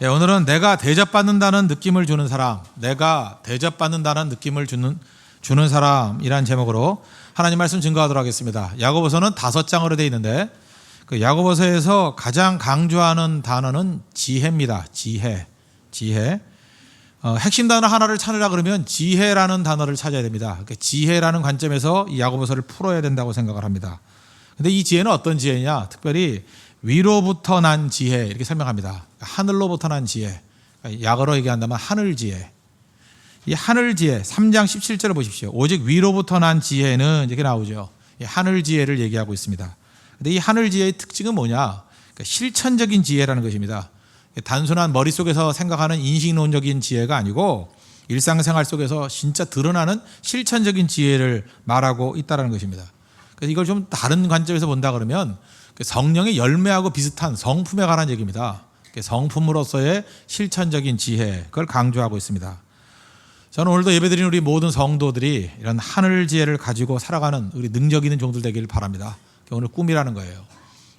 네, 오늘은 내가 대접받는다는 느낌을 주는 사람, 내가 대접받는다는 느낌을 주는 사람이란 제목으로 하나님 말씀 증거하도록 하겠습니다. 야고보서는 5장으로 되어 있는데 그 야고보서에서 가장 강조하는 단어는 지혜입니다. 지혜. 핵심 단어 하나를 찾으라 그러면 지혜라는 단어를 찾아야 됩니다. 지혜라는 관점에서 이 야고보서를 풀어야 된다고 생각을 합니다. 근데 이 지혜는 어떤 지혜냐? 특별히 위로부터 난 지혜 이렇게 설명합니다. 하늘로부터 난 지혜. 약어로 얘기한다면 하늘 지혜. 이 하늘 지혜 3장 17절을 보십시오. 오직 위로부터 난 지혜는 이렇게 나오죠. 이 하늘 지혜를 얘기하고 있습니다. 근데 이 하늘 지혜의 특징은 뭐냐? 그러니까 실천적인 지혜라는 것입니다. 단순한 머릿속에서 생각하는 인식론적인 지혜가 아니고 일상생활 속에서 진짜 드러나는 실천적인 지혜를 말하고 있다는 것입니다. 그래서 이걸 좀 다른 관점에서 본다 그러면 성령의 열매하고 비슷한 성품에 관한 얘기입니다. 성품으로서의 실천적인 지혜, 그걸 강조하고 있습니다. 저는 오늘도 예배드리는 우리 모든 성도들이 이런 하늘 지혜를 가지고 살아가는 우리 능력 있는 종들 되기를 바랍니다. 오늘 꿈이라는 거예요.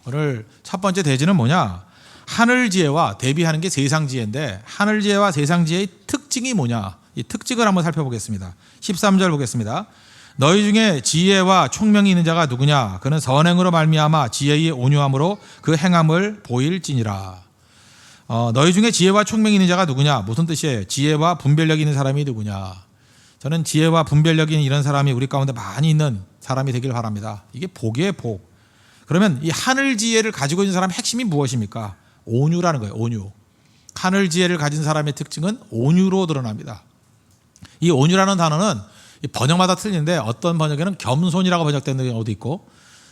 오늘 첫 번째 대지는 뭐냐? 하늘 지혜와 대비하는 게 세상 지혜인데 하늘 지혜와 세상 지혜의 특징이 뭐냐? 이 특징을 한번 살펴보겠습니다. 13절 보겠습니다. 너희 중에 지혜와 총명이 있는 자가 누구냐? 그는 선행으로 말미암아 지혜의 온유함으로 그 행함을 보일지니라. 너희 중에 지혜와 총명이 있는 자가 누구냐? 무슨 뜻이에요? 지혜와 분별력이 있는 사람이 누구냐? 저는 지혜와 분별력이 있는 이런 사람이 우리 가운데 많이 있는 사람이 되길 바랍니다. 이게 복이에요, 복. 그러면 이 하늘 지혜를 가지고 있는 사람의 핵심이 무엇입니까? 온유라는 거예요, 온유. 하늘 지혜를 가진 사람의 특징은 온유로 드러납니다. 이 온유라는 단어는 번역마다 틀리는데 어떤 번역에는 겸손이라고 번역되는 경우도 있고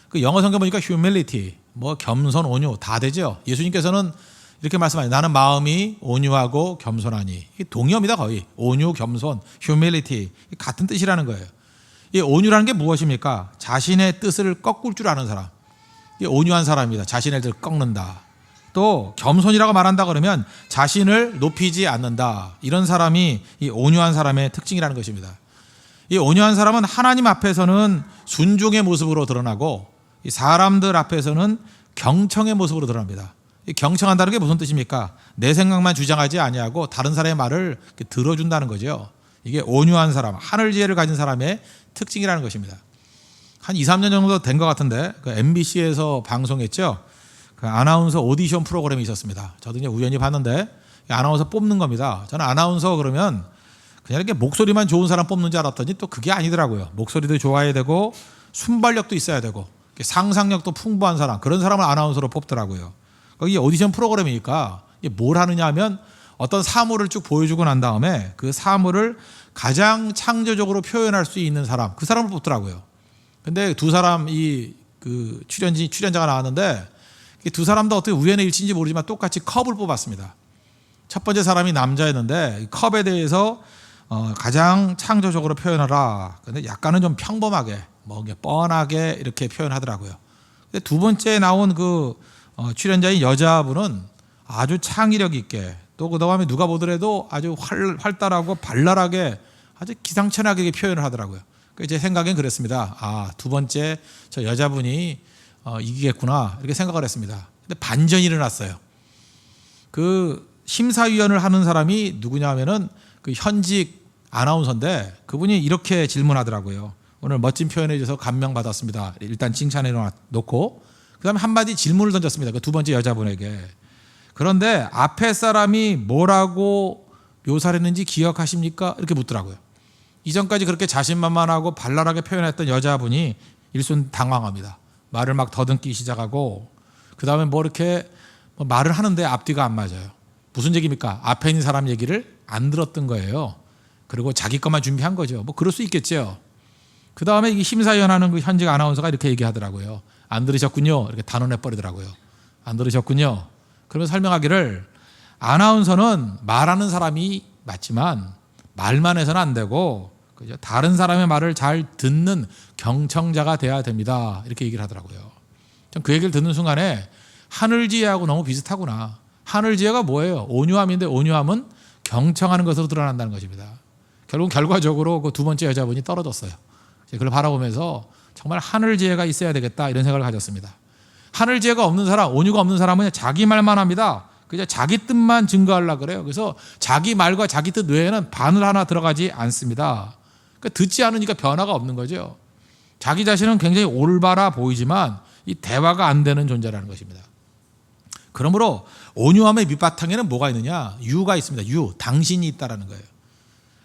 그 영어 성경 보니까 humility, 겸손, 온유 다 되죠. 예수님께서는 이렇게 말씀하세요. 나는 마음이 온유하고 겸손하니. 이 동의어입니다, 거의. 온유, 겸손, humility 같은 뜻이라는 거예요. 이 온유라는 게 무엇입니까? 자신의 뜻을 꺾을 줄 아는 사람. 이 온유한 사람입니다. 자신의 뜻을 꺾는다. 또 겸손이라고 말한다 그러면 자신을 높이지 않는다. 이런 사람이 이 온유한 사람의 특징이라는 것입니다. 이 온유한 사람은 하나님 앞에서는 순종의 모습으로 드러나고 이 사람들 앞에서는 경청의 모습으로 드러납니다. 이 경청한다는 게 무슨 뜻입니까? 내 생각만 주장하지 아니하고 다른 사람의 말을 들어준다는 거죠. 이게 온유한 사람, 하늘 지혜를 가진 사람의 특징이라는 것입니다. 한 2, 3년 정도 된 것 같은데 그 MBC에서 방송했죠. 그 아나운서 오디션 프로그램이 있었습니다. 저도 그냥 우연히 봤는데 아나운서 뽑는 겁니다. 저는 아나운서 그러면 그냥 이렇게 목소리만 좋은 사람 뽑는 줄 알았더니 또 그게 아니더라고요. 목소리도 좋아야 되고 순발력도 있어야 되고 상상력도 풍부한 사람, 그런 사람을 아나운서로 뽑더라고요. 거기 오디션 프로그램이니까 뭘 하느냐 하면 어떤 사물을 쭉 보여주고 난 다음에 그 사물을 가장 창조적으로 표현할 수 있는 사람, 그 사람을 뽑더라고요. 근데 두 사람 그 출연자가 나왔는데 두 사람 다 어떻게 우연의 일치인지 모르지만 똑같이 컵을 뽑았습니다. 첫 번째 사람이 남자였는데 컵에 대해서 가장 창조적으로 표현하라. 근데 약간은 좀 평범하게, 뻔하게 이렇게 표현하더라고요. 근데 두 번째 나온 그 출연자인 여자분은 아주 창의력 있게 또 그 다음에 누가 보더라도 아주 활달하고 발랄하게 아주 기상천외하게 표현을 하더라고요. 제 생각엔 그랬습니다. 두 번째 저 여자분이 이기겠구나 이렇게 생각을 했습니다. 근데 반전이 일어났어요. 그 심사위원을 하는 사람이 누구냐 하면은 그 현직 아나운서인데 그분이 이렇게 질문하더라고요. 오늘 멋진 표현해 주셔서 감명받았습니다. 일단 칭찬해 놓고 그다음에 한마디 질문을 던졌습니다. 그 두 번째 여자분에게. 그런데 앞에 사람이 뭐라고 묘사를 했는지 기억하십니까? 이렇게 묻더라고요. 이전까지 그렇게 자신만만하고 발랄하게 표현했던 여자분이 일순 당황합니다. 말을 막 더듬기 시작하고 그다음에 이렇게 말을 하는데 앞뒤가 안 맞아요. 무슨 얘기입니까? 앞에 있는 사람 얘기를 안 들었던 거예요. 그리고 자기 것만 준비한 거죠. 그럴 수 있겠죠. 그 다음에 이 심사위원 하는 그 현직 아나운서가 이렇게 얘기하더라고요. 안 들으셨군요. 이렇게 단언해 버리더라고요. 안 들으셨군요. 그러면서 설명하기를 아나운서는 말하는 사람이 맞지만 말만 해서는 안 되고 다른 사람의 말을 잘 듣는 경청자가 돼야 됩니다. 이렇게 얘기를 하더라고요. 전 그 얘기를 듣는 순간에 하늘지혜하고 너무 비슷하구나. 하늘지혜가 뭐예요? 온유함인데 온유함은 경청하는 것으로 드러난다는 것입니다. 결국 결과적으로 그 두 번째 여자분이 떨어졌어요. 그걸 바라보면서 정말 하늘지혜가 있어야 되겠다 이런 생각을 가졌습니다. 하늘지혜가 없는 사람, 온유가 없는 사람은 자기 말만 합니다. 그냥 자기 뜻만 증거하려고 그래요. 그래서 자기 말과 자기 뜻 외에는 바늘 하나 들어가지 않습니다. 그러니까 듣지 않으니까 변화가 없는 거죠. 자기 자신은 굉장히 올바라 보이지만 이 대화가 안 되는 존재라는 것입니다. 그러므로 온유함의 밑바탕에는 뭐가 있느냐? 유가 있습니다. 유, 당신이 있다라는 거예요.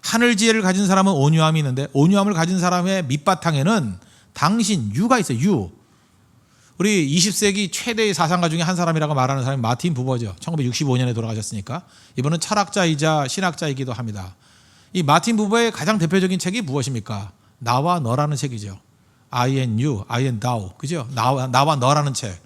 하늘 지혜를 가진 사람은 온유함이 있는데 온유함을 가진 사람의 밑바탕에는 당신, 유가 있어요. 유. 우리 20세기 최대의 사상가 중에 한 사람이라고 말하는 사람이 마틴 부버죠. 1965년에 돌아가셨으니까. 이분은 철학자이자 신학자이기도 합니다. 이 마틴 부버의 가장 대표적인 책이 무엇입니까? 나와 너라는 책이죠. I and you, I and thou. 그죠? 나와 너라는 책.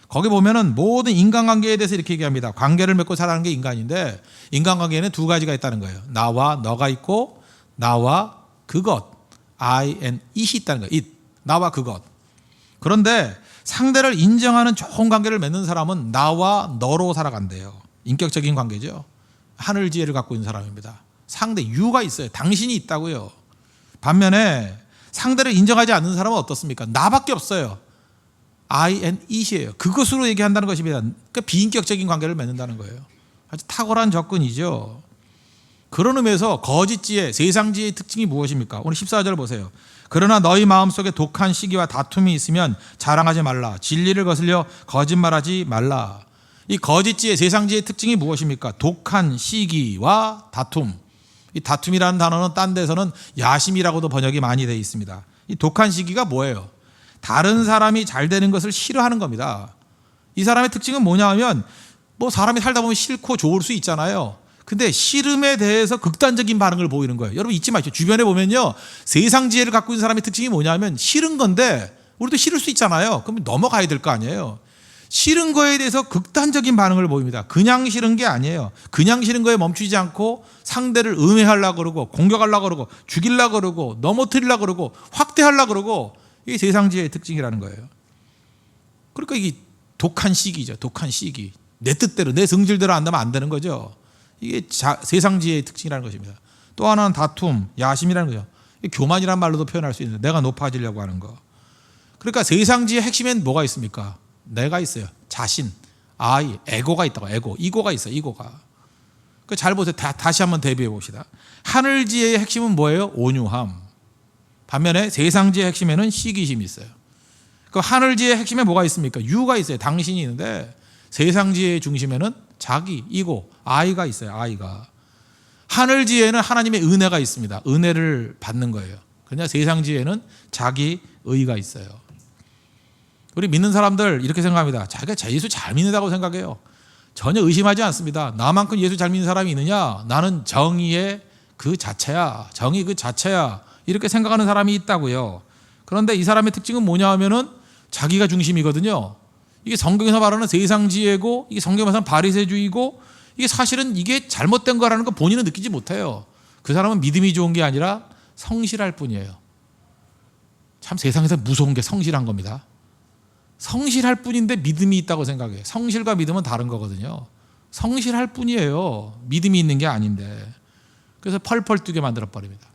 거기 보면은 모든 인간관계에 대해서 이렇게 얘기합니다. 관계를 맺고 살아가는 게 인간인데 인간관계에는 두 가지가 있다는 거예요. 나와 너가 있고 나와 그것. I and it이 있다는 거예요. it. 나와 그것. 그런데 상대를 인정하는 좋은 관계를 맺는 사람은 나와 너로 살아간대요. 인격적인 관계죠. 하늘 지혜를 갖고 있는 사람입니다. 상대 유가 있어요. 당신이 있다고요. 반면에 상대를 인정하지 않는 사람은 어떻습니까? 나밖에 없어요. I and it이에요. 그것으로 얘기한다는 것입니다. 그러니까 비인격적인 관계를 맺는다는 거예요. 아주 탁월한 접근이죠. 그런 의미에서 거짓 지혜, 세상 지혜의 특징이 무엇입니까? 오늘 14절 보세요. 그러나 너희 마음속에 독한 시기와 다툼이 있으면 자랑하지 말라. 진리를 거슬려 거짓말하지 말라. 이 거짓 지혜, 세상 지혜의 특징이 무엇입니까? 독한 시기와 다툼. 이 다툼이라는 단어는 딴 데서는 야심이라고도 번역이 많이 되어 있습니다. 이 독한 시기가 뭐예요? 다른 사람이 잘 되는 것을 싫어하는 겁니다. 이 사람의 특징은 뭐냐 하면 뭐 사람이 살다 보면 싫고 좋을 수 있잖아요. 근데 싫음에 대해서 극단적인 반응을 보이는 거예요. 여러분 잊지 마시죠. 주변에 보면요. 세상 지혜를 갖고 있는 사람의 특징이 뭐냐면 싫은 건데 우리도 싫을 수 있잖아요. 그럼 넘어가야 될 거 아니에요. 싫은 거에 대해서 극단적인 반응을 보입니다. 그냥 싫은 게 아니에요. 그냥 싫은 거에 멈추지 않고 상대를 음해하려고 그러고 공격하려고 그러고 죽이려고 그러고 넘어뜨리려고 그러고 확대하려고 그러고 이게 세상 지혜의 특징이라는 거예요. 그러니까 이게 독한 시기죠. 독한 시기. 내 뜻대로 내 성질대로 안되면 안 되는 거죠. 이게 세상 지혜의 특징이라는 것입니다. 또 하나는 다툼, 야심이라는 거죠. 교만이라는 말로도 표현할 수 있는데 내가 높아지려고 하는 거. 그러니까 세상 지혜의 핵심엔 뭐가 있습니까? 내가 있어요. 자신, I, 에고가 있다고. 에고, 이고가 있어요. 이고가. 잘 보세요. 다시 한번 대비해 봅시다. 하늘 지혜의 핵심은 뭐예요? 온유함. 반면에 세상 지혜의 핵심에는 시기심이 있어요. 그 하늘 지혜의 핵심에 뭐가 있습니까? 유가 있어요. 당신이 있는데 세상 지혜의 중심에는 자기, 이고, I가 있어요. I가. 하늘 지혜에는 하나님의 은혜가 있습니다. 은혜를 받는 거예요. 그러나 세상 지혜에는 자기 의가 있어요. 우리 믿는 사람들 이렇게 생각합니다. 자기가 예수 잘 믿는다고 생각해요. 전혀 의심하지 않습니다. 나만큼 예수 잘 믿는 사람이 있느냐? 나는 정의의 그 자체야. 정의 그 자체야. 이렇게 생각하는 사람이 있다고요. 그런데 이 사람의 특징은 뭐냐 하면은 자기가 중심이거든요. 이게 성경에서 말하는 세상 지혜고 이게 성경에서 바리새주의고 이게 사실은 이게 잘못된 거라는 거 본인은 느끼지 못해요. 그 사람은 믿음이 좋은 게 아니라 성실할 뿐이에요. 참 세상에서 무서운 게 성실한 겁니다. 성실할 뿐인데 믿음이 있다고 생각해요. 성실과 믿음은 다른 거거든요. 성실할 뿐이에요. 믿음이 있는 게 아닌데. 그래서 펄펄 뛰게 만들어버립니다.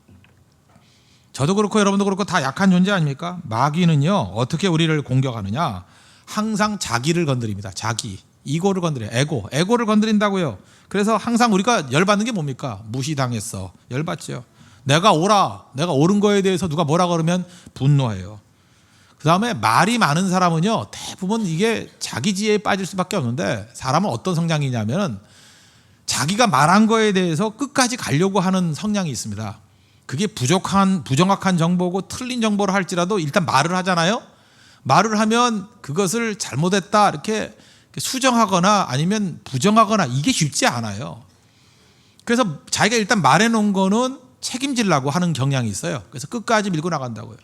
저도 그렇고 여러분도 그렇고 다 약한 존재 아닙니까? 마귀는요 어떻게 우리를 공격하느냐? 항상 자기를 건드립니다. 자기, 이고를 건드려요. 에고를 건드린다고요. 그래서 항상 우리가 열받는 게 뭡니까? 무시당했어. 열받죠. 내가 옳은 거에 대해서 누가 뭐라 그러면 분노해요. 그 다음에 말이 많은 사람은요 대부분 이게 자기 지혜에 빠질 수밖에 없는데 사람은 어떤 성향이냐면 자기가 말한 거에 대해서 끝까지 가려고 하는 성향이 있습니다. 그게 부정확한 정보고 틀린 정보를 할지라도 일단 말을 하잖아요. 말을 하면 그것을 잘못했다 이렇게 수정하거나 아니면 부정하거나 이게 쉽지 않아요. 그래서 자기가 일단 말해놓은 거는 책임지려고 하는 경향이 있어요. 그래서 끝까지 밀고 나간다고요.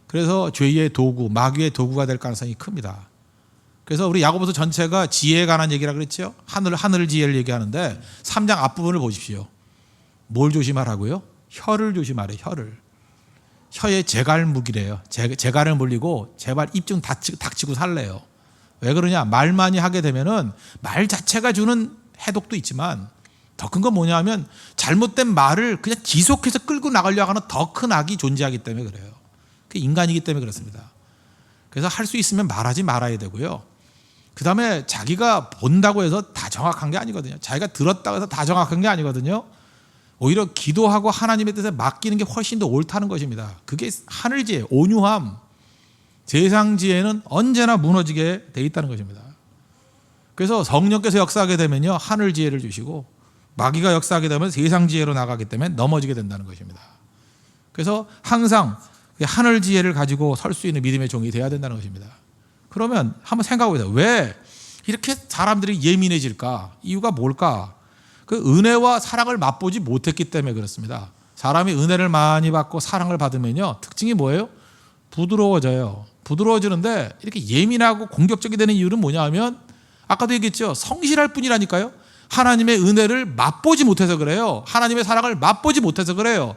그래서 죄의 도구, 마귀의 도구가 될 가능성이 큽니다. 그래서 우리 야고보서 전체가 지혜에 관한 얘기라 그랬죠. 하늘 지혜를 얘기하는데 3장 앞부분을 보십시오. 뭘 조심하라고요? 혀를 조심하래. 혀에 재갈무기래요. 재갈을 물리고 제발 입 좀 닥치고 살래요. 왜 그러냐? 말 많이 하게 되면은 말 자체가 주는 해독도 있지만 더 큰 건 뭐냐 하면 잘못된 말을 그냥 지속해서 끌고 나가려고 하는 더 큰 악이 존재하기 때문에 그래요. 그게 인간이기 때문에 그렇습니다. 그래서 할 수 있으면 말하지 말아야 되고요. 그 다음에 자기가 본다고 해서 다 정확한 게 아니거든요. 자기가 들었다고 해서 다 정확한 게 아니거든요. 오히려 기도하고 하나님의 뜻에 맡기는 게 훨씬 더 옳다는 것입니다. 그게 하늘지혜, 온유함, 세상지혜는 언제나 무너지게 돼 있다는 것입니다. 그래서 성령께서 역사하게 되면요, 하늘지혜를 주시고 마귀가 역사하게 되면 세상지혜로 나가기 때문에 넘어지게 된다는 것입니다. 그래서 항상 하늘지혜를 가지고 설 수 있는 믿음의 종이 되어야 된다는 것입니다. 그러면 한번 생각해 보세요. 왜 이렇게 사람들이 예민해질까? 이유가 뭘까? 그 은혜와 사랑을 맛보지 못했기 때문에 그렇습니다. 사람이 은혜를 많이 받고 사랑을 받으면요, 특징이 뭐예요? 부드러워져요. 부드러워지는데 이렇게 예민하고 공격적이 되는 이유는 뭐냐 하면 아까도 얘기했죠. 성실할 뿐이라니까요. 하나님의 은혜를 맛보지 못해서 그래요. 하나님의 사랑을 맛보지 못해서 그래요.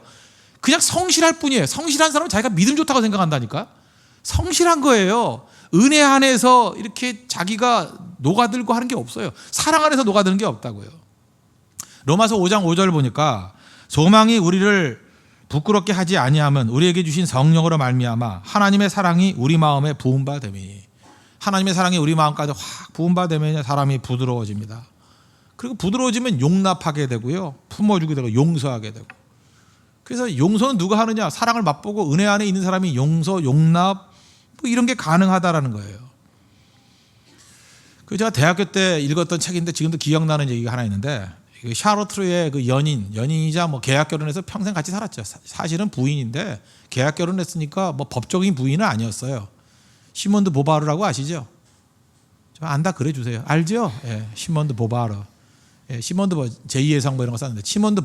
그냥 성실할 뿐이에요. 성실한 사람은 자기가 믿음 좋다고 생각한다니까. 성실한 거예요. 은혜 안에서 이렇게 자기가 녹아들고 하는 게 없어요. 사랑 안에서 녹아드는 게 없다고요. 로마서 5장 5절 보니까 소망이 우리를 부끄럽게 하지 아니하면 우리에게 주신 성령으로 말미암아 하나님의 사랑이 우리 마음에 부은 바 되니, 하나님의 사랑이 우리 마음까지 확 부은 바 되면 사람이 부드러워집니다. 그리고 부드러워지면 용납하게 되고요, 품어주게 되고 용서하게 되고. 그래서 용서는 누가 하느냐? 사랑을 맛보고 은혜 안에 있는 사람이 용서, 용납 뭐 이런 게 가능하다라는 거예요. 그 제가 대학교 때 읽었던 책인데 지금도 기억나는 얘기가 하나 있는데, 샤르트르의 그 연인이자 뭐 계약 결혼해서 평생 같이 살았죠. 사실은 부인인데 계약 결혼했으니까 뭐 법적인 부인은 아니었어요. 시몬드 보바르라고 아시죠? 좀 안다 그래 주세요. 알죠? 예, 시몬드 보바르. 예, 시몬드 제2의 성 뭐 이런 거 썼는데 시몬드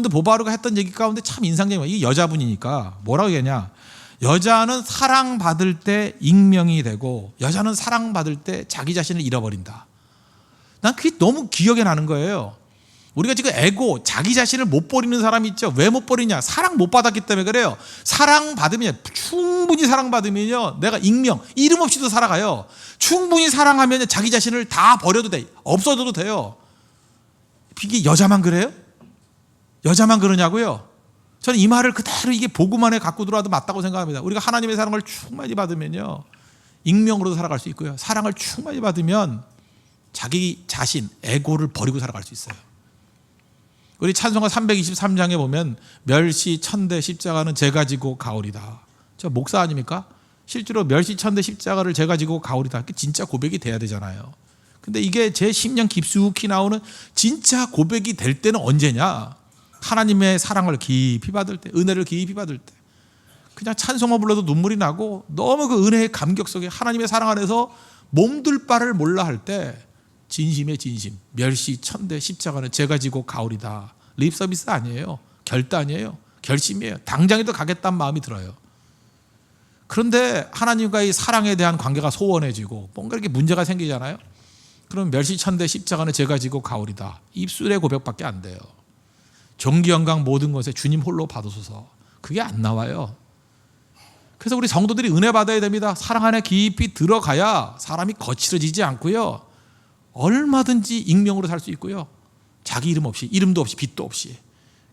보바르가 했던 얘기 가운데 참 인상적인 거예요. 이게 여자분이니까 뭐라고 얘기하냐? 여자는 사랑받을 때 익명이 되고 여자는 사랑받을 때 자기 자신을 잃어버린다. 난 그게 너무 기억에 나는 거예요. 우리가 지금 에고, 자기 자신을 못 버리는 사람이 있죠. 왜 못 버리냐? 사랑 못 받았기 때문에 그래요. 사랑받으면, 충분히 사랑받으면요, 내가 익명, 이름 없이도 살아가요. 충분히 사랑하면 자기 자신을 다 버려도 돼. 없어져도 돼요. 이게 여자만 그래요? 여자만 그러냐고요? 저는 이 말을 그대로 이게 복음 안에 갖고 들어와도 맞다고 생각합니다. 우리가 하나님의 사랑을 충만히 받으면요, 익명으로도 살아갈 수 있고요, 사랑을 충만히 받으면 자기 자신, 에고를 버리고 살아갈 수 있어요. 우리 찬송가 323장에 보면 멸시, 천대, 십자가는 제가 지고 가오리다. 저 목사 아닙니까? 실제로 멸시, 천대, 십자가를 제가 지고 가오리다. 진짜 고백이 돼야 되잖아요. 근데 이게 제 심령 깊숙이 나오는 진짜 고백이 될 때는 언제냐? 하나님의 사랑을 깊이 받을 때, 은혜를 깊이 받을 때. 그냥 찬송만 불러도 눈물이 나고 너무 그 은혜의 감격 속에 하나님의 사랑 안에서 몸둘 바를 몰라 할 때, 진심의 진심, 멸시, 천대, 십자가는 제가 지고 가오리다. 립 서비스 아니에요. 결단이에요. 결심이에요. 당장에도 가겠다는 마음이 들어요. 그런데 하나님과 이 사랑에 대한 관계가 소원해지고 뭔가 이렇게 문제가 생기잖아요. 그럼 멸시, 천대, 십자가는 제가 지고 가오리다. 입술의 고백밖에 안 돼요. 존귀, 영광 모든 것에 주님 홀로 받으소서. 그게 안 나와요. 그래서 우리 성도들이 은혜 받아야 됩니다. 사랑 안에 깊이 들어가야 사람이 거칠어지지 않고요, 얼마든지 익명으로 살 수 있고요, 자기 이름 없이, 이름도 없이, 빛도 없이.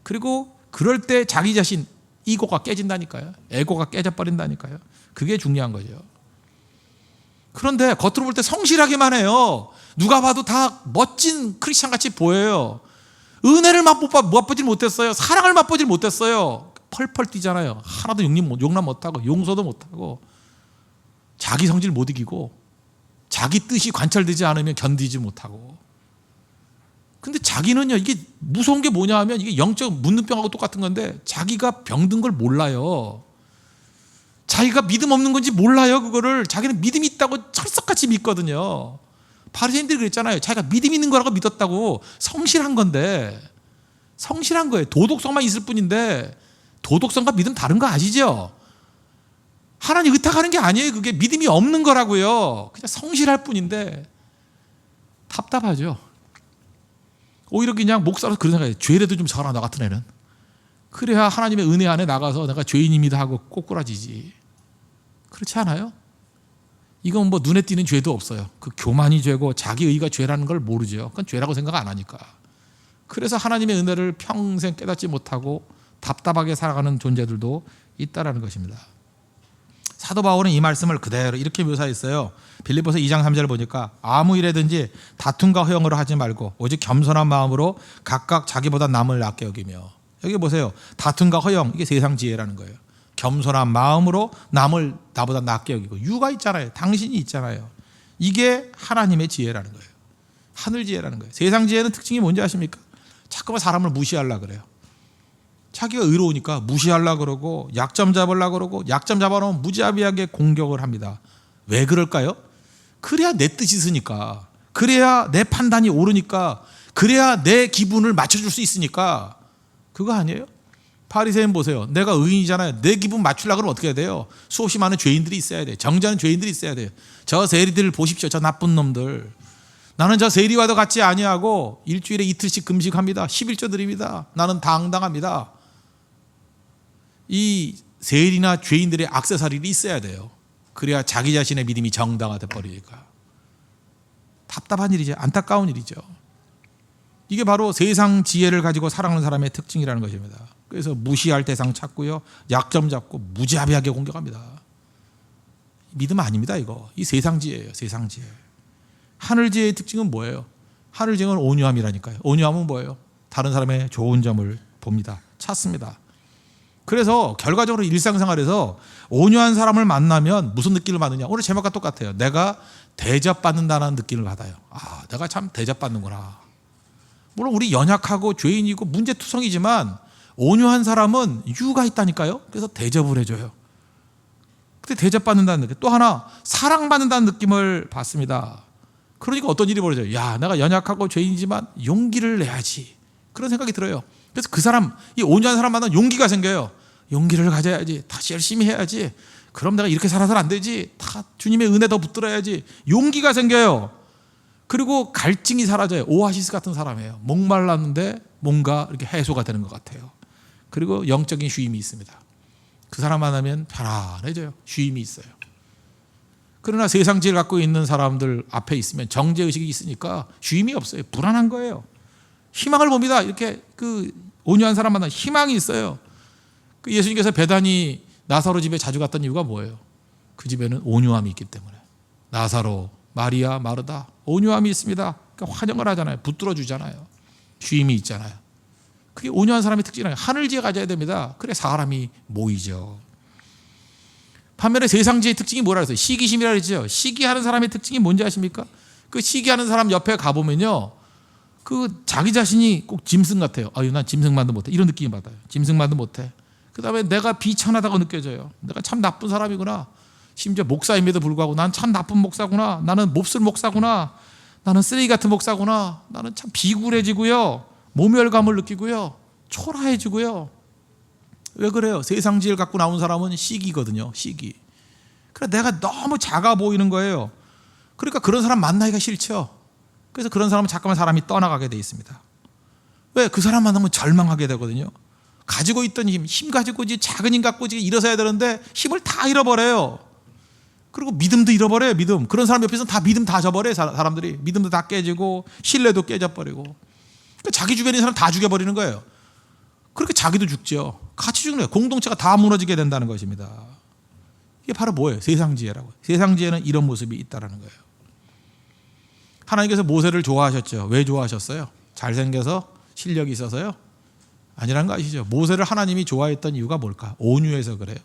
그리고 그럴 때 자기 자신, 이고가 깨진다니까요. 에고가 깨져버린다니까요. 그게 중요한 거죠. 그런데 겉으로 볼 때 성실하기만 해요. 누가 봐도 다 멋진 크리스찬 같이 보여요. 은혜를 맛보지 못했어요. 사랑을 맛보지 못했어요. 펄펄 뛰잖아요. 하나도 용납 못하고 용서도 못하고 자기 성질 못 이기고 자기 뜻이 관철되지 않으면 견디지 못하고. 근데 자기는요, 이게 무서운 게 뭐냐 하면 이게 영적 문둥병하고 똑같은 건데 자기가 병든 걸 몰라요. 자기가 믿음 없는 건지 몰라요. 그거를 자기는 믿음이 있다고 철석같이 믿거든요. 바리새인들이 그랬잖아요. 자기가 믿음 있는 거라고 믿었다고. 성실한 건데, 성실한 거예요. 도덕성만 있을 뿐인데 도덕성과 믿음 다른 거 아시죠? 하나님 의탁하는 게 아니에요. 그게 믿음이 없는 거라고요. 그냥 성실할 뿐인데 답답하죠. 오히려 그냥 목사로서 그런 생각이에요. 죄라도 좀 져라, 나 같은 애는. 그래야 하나님의 은혜 안에 나가서 내가 죄인입니다 하고 꼬꾸라지지. 그렇지 않아요? 이건 뭐 눈에 띄는 죄도 없어요. 그 교만이 죄고 자기 의가 죄라는 걸 모르죠. 그건 죄라고 생각 안 하니까. 그래서 하나님의 은혜를 평생 깨닫지 못하고 답답하게 살아가는 존재들도 있다라는 것입니다. 사도 바울은 이 말씀을 그대로 이렇게 묘사했어요. 빌립보서 2장 3절 보니까 아무 일에든지 다툼과 허영으로 하지 말고 오직 겸손한 마음으로 각각 자기보다 남을 낫게 여기며. 여기 보세요. 다툼과 허영, 이게 세상 지혜라는 거예요. 겸손한 마음으로 남을 나보다 낫게 여기고. 유가 있잖아요. 당신이 있잖아요. 이게 하나님의 지혜라는 거예요. 하늘 지혜라는 거예요. 세상 지혜는 특징이 뭔지 아십니까? 자꾸만 사람을 무시하려고 그래요. 자기가 의로우니까 무시하려고 그러고 약점 잡으려고 그러고 약점 잡아놓으면 무자비하게 공격을 합니다. 왜 그럴까요? 그래야 내 뜻이 있으니까, 그래야 내 판단이 옳으니까, 그래야 내 기분을 맞춰줄 수 있으니까. 그거 아니에요? 바리새인 보세요. 내가 의인이잖아요. 내 기분 맞추려고 그러면 어떻게 해야 돼요? 수없이 많은 죄인들이 있어야 돼요. 정죄하는 죄인들이 있어야 돼요. 저 세리들 보십시오. 저 나쁜 놈들. 나는 저 세리와도 같이 아니하고 일주일에 이틀씩 금식합니다. 11조 드립니다. 나는 당당합니다. 이 세리나 죄인들의 액세서리가 있어야 돼요. 그래야 자기 자신의 믿음이 정당화돼 버리니까. 답답한 일이죠. 안타까운 일이죠. 이게 바로 세상 지혜를 가지고 살아가는 사람의 특징이라는 것입니다. 그래서 무시할 대상 찾고요, 약점 잡고 무자비하게 공격합니다. 믿음 아닙니다. 이거. 이 세상 지혜예요. 세상 지혜. 하늘 지혜의 특징은 뭐예요? 하늘 지혜는 온유함이라니까요. 온유함은 뭐예요? 다른 사람의 좋은 점을 봅니다. 찾습니다. 그래서 결과적으로 일상생활에서 온유한 사람을 만나면 무슨 느낌을 받느냐? 오늘 제목과 똑같아요. 내가 대접받는다는 느낌을 받아요. 아, 내가 참 대접받는구나. 물론 우리 연약하고 죄인이고 문제투성이지만 온유한 사람은 유가 있다니까요. 그래서 대접을 해줘요. 근데 대접받는다는 느낌. 또 하나, 사랑받는다는 느낌을 받습니다. 그러니까 어떤 일이 벌어져요. 야, 내가 연약하고 죄인이지만 용기를 내야지. 그런 생각이 들어요. 그래서 그 사람, 이 온유한 사람 만나면 용기가 생겨요. 용기를 가져야지. 다시 열심히 해야지. 그럼 내가 이렇게 살아서는 안 되지. 다 주님의 은혜 더 붙들어야지. 용기가 생겨요. 그리고 갈증이 사라져요. 오아시스 같은 사람이에요. 목말랐는데 뭔가 이렇게 해소가 되는 것 같아요. 그리고 영적인 쉼이 있습니다. 그 사람 만나면 편안해져요. 쉼이 있어요. 그러나 세상 지혜를 갖고 있는 사람들 앞에 있으면 정죄의식이 있으니까 쉼이 없어요. 불안한 거예요. 희망을 봅니다. 이렇게 그 온유한 사람 만나면 희망이 있어요. 그 예수님께서 베다니 나사로 집에 자주 갔던 이유가 뭐예요? 그 집에는 온유함이 있기 때문에. 나사로, 마리아, 마르다 온유함이 있습니다. 그러니까 환영을 하잖아요. 붙들어 주잖아요. 쉼이 있잖아요. 그게 온유한 사람의 특징이에요. 하늘 지혜 가져야 됩니다. 그래 사람이 모이죠. 반면에 세상 지혜의 특징이 뭐라 그랬어요? 시기심이라 그랬죠. 시기하는 사람의 특징이 뭔지 아십니까? 그 시기하는 사람 옆에 가보면요, 그 자기 자신이 꼭 짐승 같아요. 아유, 난 짐승만도 못해. 이런 느낌이 받아요. 짐승만도 못해. 그 다음에 내가 비천하다고 느껴져요. 내가 참 나쁜 사람이구나. 심지어 목사임에도 불구하고 난 참 나쁜 목사구나. 나는 몹쓸 목사구나. 나는 쓰레기 같은 목사구나. 나는 참 비굴해지고요, 모멸감을 느끼고요, 초라해지고요. 왜 그래요? 세상 지혜를 갖고 나온 사람은 시기거든요. 시기. 그래 내가 너무 작아 보이는 거예요. 그러니까 그런 사람 만나기가 싫죠. 그래서 그런 사람은 잠깐만 사람이 떠나가게 돼 있습니다. 왜? 그 사람 만나면 절망하게 되거든요. 가지고 있던 힘 가지고 작은 힘 갖고 일어서야 되는데 힘을 다 잃어버려요. 그리고 믿음도 잃어버려요. 믿음. 그런 사람 옆에서는 다 믿음 다 져버려요. 사람들이. 믿음도 다 깨지고 신뢰도 깨져버리고. 그러니까 자기 주변에 있는 사람 다 죽여버리는 거예요. 그렇게 자기도 죽죠. 같이 죽는 거예요. 공동체가 다 무너지게 된다는 것입니다. 이게 바로 뭐예요? 세상 지혜라고. 세상 지혜는 이런 모습이 있다는 거예요. 하나님께서 모세를 좋아하셨죠. 왜 좋아하셨어요? 잘생겨서? 실력이 있어서요? 아니라는 거 아시죠? 모세를 하나님이 좋아했던 이유가 뭘까? 온유해서 그래요.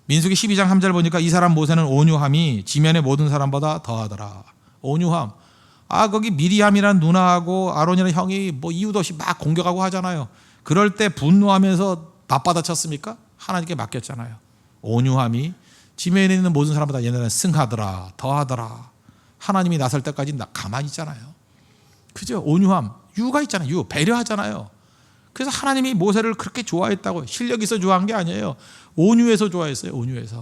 민수기 12장 3절 보니까 이 사람 모세는 온유함이 지면의 모든 사람보다 더하더라. 온유함. 아, 거기 미리암이란 누나하고 아론이라는 형이 뭐 이유도 없이 막 공격하고 하잖아요. 그럴 때 분노하면서 맞받아쳤습니까? 하나님께 맡겼잖아요. 온유함이 지면에 있는 모든 사람보다 얘네는 승하더라, 더하더라. 하나님이 나설 때까지 가만히 있잖아요. 그죠? 온유함, 유가 있잖아요. 유, 배려하잖아요. 그래서 하나님이 모세를 그렇게 좋아했다고. 실력이 있어 좋아한 게 아니에요. 온유해서 좋아했어요. 온유해서.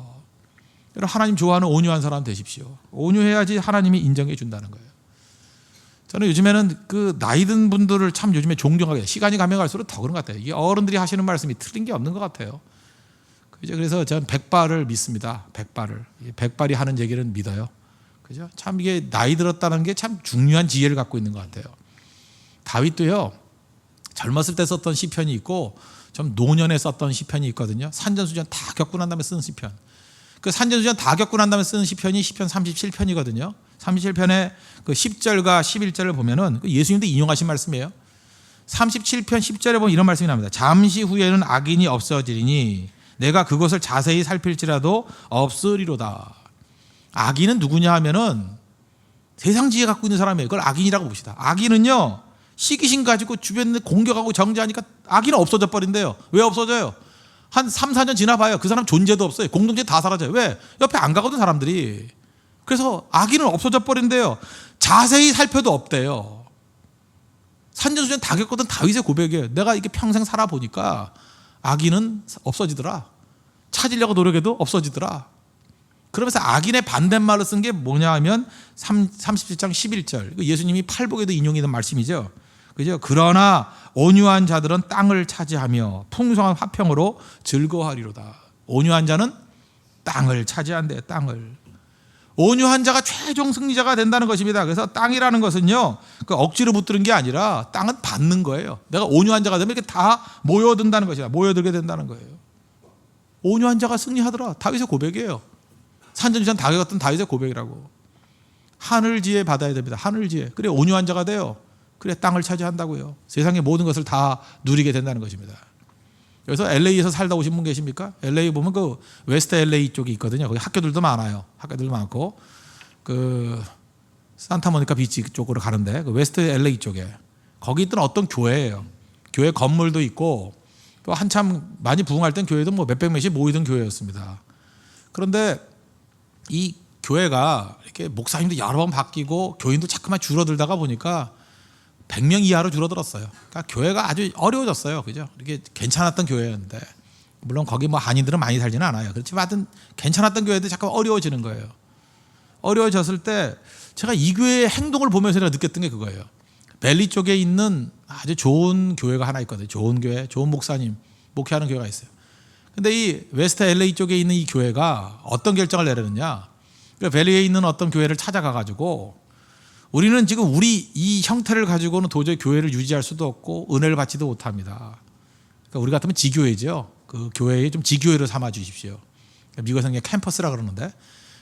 여러분, 하나님 좋아하는 온유한 사람 되십시오. 온유해야지 하나님이 인정해 준다는 거예요. 저는 요즘에는 그 나이 든 분들을 참 요즘에 존경하게 돼요. 시간이 가면 갈수록 더 그런 것 같아요. 이게 어른들이 하시는 말씀이 틀린 게 없는 것 같아요. 그래서 저는 백발을 믿습니다. 백발이 하는 얘기는 믿어요. 그죠? 참 이게 나이 들었다는 게 참 중요한 지혜를 갖고 있는 것 같아요. 다윗도요, 젊었을 때 썼던 시편이 있고 좀 노년에 썼던 시편이 있거든요. 산전수전 다 겪고 난 다음에 쓴 시편. 그 산전수전 다 겪고 난 다음에 쓰는 시편이 시편 37편이거든요. 37편의 그 10절과 11절을 보면은 예수님도 인용하신 말씀이에요. 37편 10절에 보면 이런 말씀이 납니다. 잠시 후에는 악인이 없어지리니 내가 그것을 자세히 살필지라도 없으리로다. 악인은 누구냐 하면은 세상 지혜 갖고 있는 사람이에요. 그걸 악인이라고 봅시다. 악인은요, 시기심 가지고 주변에 공격하고 정죄하니까 악인은 없어져 버린대요. 왜 없어져요? 한 3, 4년 지나봐요. 그 사람 존재도 없어요. 공동체 다 사라져요. 왜? 옆에 안 가거든 사람들이. 그래서 악인은 없어져 버린대요. 자세히 살펴도 없대요. 산전수전 다 겪었던 다윗의 고백이에요. 내가 이렇게 평생 살아보니까 악인은 없어지더라. 찾으려고 노력해도 없어지더라. 그러면서 악인의 반대말로 쓴 게 뭐냐 하면 37장 11절. 예수님이 팔복에도 인용했던 말씀이죠. 그죠? 그러나 온유한 자들은 땅을 차지하며 풍성한 화평으로 즐거워하리로다. 온유한 자는 땅을 차지한대요. 땅을. 온유한 자가 최종 승리자가 된다는 것입니다. 그래서 땅이라는 것은요, 그 억지로 붙드는 게 아니라 땅은 받는 거예요. 내가 온유한 자가 되면 이렇게 다 모여든다는 것이다. 모여들게 된다는 거예요. 온유한 자가 승리하더라. 다윗의 고백이에요. 산전수전 다 겪었던 다윗의 고백이라고. 하늘지혜 받아야 됩니다. 하늘지혜. 그래 온유한 자가 돼요. 그래 땅을 차지한다고요. 세상의 모든 것을 다 누리게 된다는 것입니다. 그래서 LA에서 살다 오신 분 계십니까? LA 보면 그 웨스트 LA 쪽이 있거든요. 거기 학교들도 많아요. 학교들도 많고 그 산타모니카 비치 쪽으로 가는데 그 웨스트 LA 쪽에 거기 있던 어떤 교회예요. 교회 건물도 있고 또 한참 많이 부흥할 땐 교회도 뭐 몇백 명씩 모이던 교회였습니다. 그런데 이 교회가 이렇게 목사님도 여러 번 바뀌고 교인도 자꾸만 줄어들다가 보니까 100명 이하로 줄어들었어요. 그러니까 교회가 아주 어려워졌어요. 그죠? 이렇게 괜찮았던 교회였는데 물론 거기 뭐 한인들은 많이 살지는 않아요. 그렇지만 하여튼 괜찮았던 교회도 자꾸 어려워지는 거예요. 어려워졌을 때 제가 이 교회의 행동을 보면서 제가 느꼈던 게 그거예요. 벨리 쪽에 있는 아주 좋은 교회가 하나 있거든요. 좋은 교회, 좋은 목사님 목회하는 교회가 있어요. 근데 이 웨스트 LA 쪽에 있는 이 교회가 어떤 결정을 내렸느냐? 그 벨리에 있는 어떤 교회를 찾아가 가지고 우리는 지금 우리 이 형태를 가지고는 도저히 교회를 유지할 수도 없고 은혜를 받지도 못합니다. 그러니까 우리 같으면 지교회죠. 그 교회에 좀 지교회로 삼아 주십시오. 미국에서는 그냥 캠퍼스라 그러는데